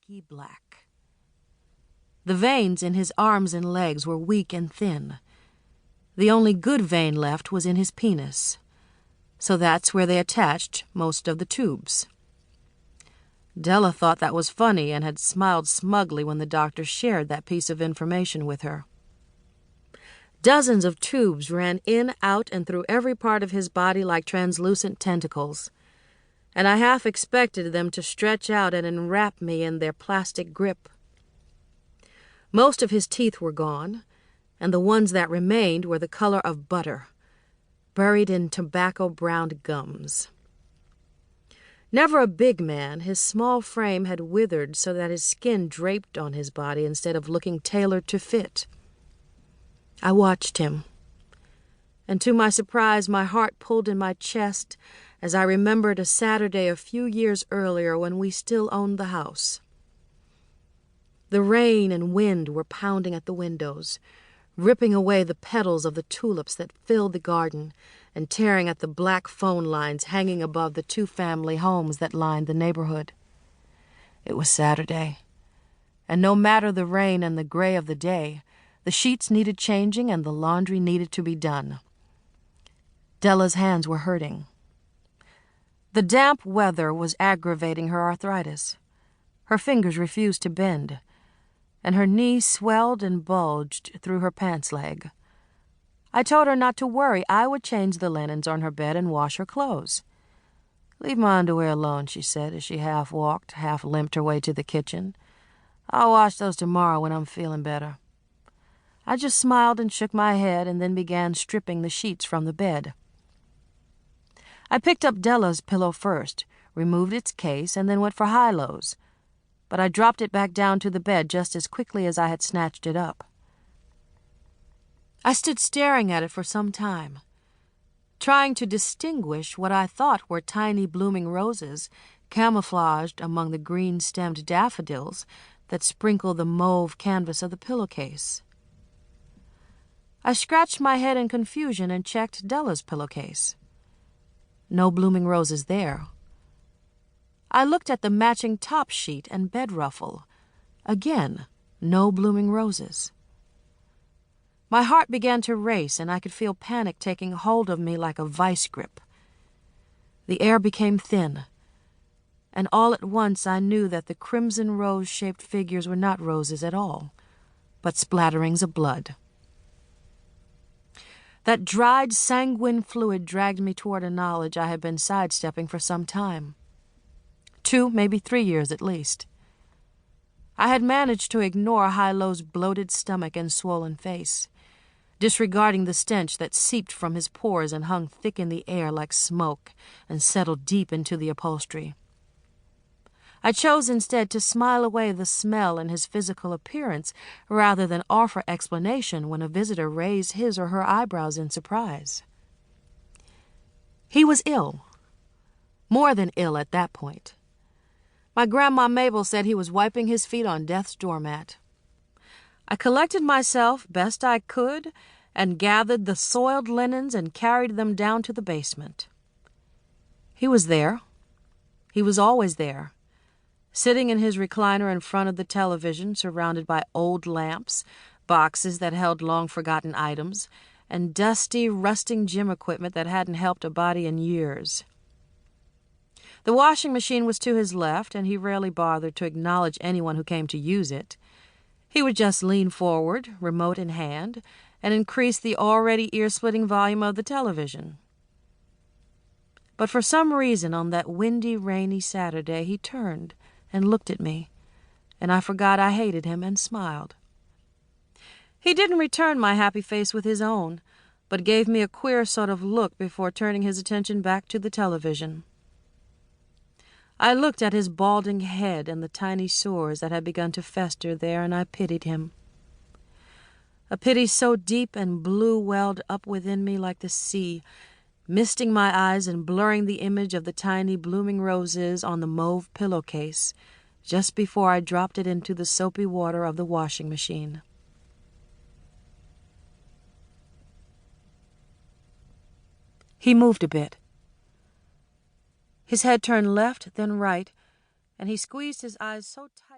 inky black. The veins in his arms and legs were weak and thin. The only good vein left was in his penis, so that's where they attached most of the tubes. Della thought that was funny and had smiled smugly when the doctor shared that piece of information with her. Dozens of tubes ran in, out, and through every part of his body like translucent tentacles, and I half expected them to stretch out and enwrap me in their plastic grip. Most of his teeth were gone, and the ones that remained were the color of butter, buried in tobacco-browned gums. Never a big man, his small frame had withered so that his skin draped on his body instead of looking tailored to fit. I watched him, and to my surprise my heart pulled in my chest as I remembered a Saturday a few years earlier when we still owned the house. The rain and wind were pounding at the windows, ripping away the petals of the tulips that filled the garden and tearing at the black phone lines hanging above the two-family homes that lined the neighborhood. It was Saturday, and no matter the rain and the gray of the day, the sheets needed changing and the laundry needed to be done. Della's hands were hurting. The damp weather was aggravating her arthritis. Her fingers refused to bend, and her knee swelled and bulged through her pants leg. I told her not to worry. I would change the linens on her bed and wash her clothes. "Leave my underwear alone," she said as she half walked, half limped her way to the kitchen. "I'll wash those tomorrow when I'm feeling better." I just smiled and shook my head and then began stripping the sheets from the bed. I picked up Della's pillow first, removed its case, and then went for high-lows, but I dropped it back down to the bed just as quickly as I had snatched it up. I stood staring at it for some time, trying to distinguish what I thought were tiny blooming roses camouflaged among the green-stemmed daffodils that sprinkled the mauve canvas of the pillowcase. I scratched my head in confusion and checked Della's pillowcase. No blooming roses there. I looked at the matching top sheet and bed ruffle. Again, no blooming roses. My heart began to race, and I could feel panic taking hold of me like a vice grip. The air became thin, and all at once I knew that the crimson rose-shaped figures were not roses at all, but splatterings of blood. That dried sanguine fluid dragged me toward a knowledge I had been sidestepping for some time. 2, maybe 3 years at least. I had managed to ignore High-Low's bloated stomach and swollen face, disregarding the stench that seeped from his pores and hung thick in the air like smoke and settled deep into the upholstery. I chose instead to smile away the smell and his physical appearance rather than offer explanation when a visitor raised his or her eyebrows in surprise. He was ill. More than ill at that point. My Grandma Mabel said he was wiping his feet on death's doormat. I collected myself best I could and gathered the soiled linens and carried them down to the basement. He was there. He was always there, sitting in his recliner in front of the television, surrounded by old lamps, boxes that held long-forgotten items, and dusty, rusting gym equipment that hadn't helped a body in years. The washing machine was to his left, and he rarely bothered to acknowledge anyone who came to use it. He would just lean forward, remote in hand, and increase the already ear-splitting volume of the television. But for some reason on that windy, rainy Saturday he turned and looked at me, and I forgot I hated him and smiled. He didn't return my happy face with his own, but gave me a queer sort of look before turning his attention back to the television. I looked at his balding head and the tiny sores that had begun to fester there, and I pitied him. A pity so deep and blue welled up within me like the sea, misting my eyes and blurring the image of the tiny blooming roses on the mauve pillowcase just before I dropped it into the soapy water of the washing machine. He moved a bit. His head turned left, then right, and he squeezed his eyes so tight.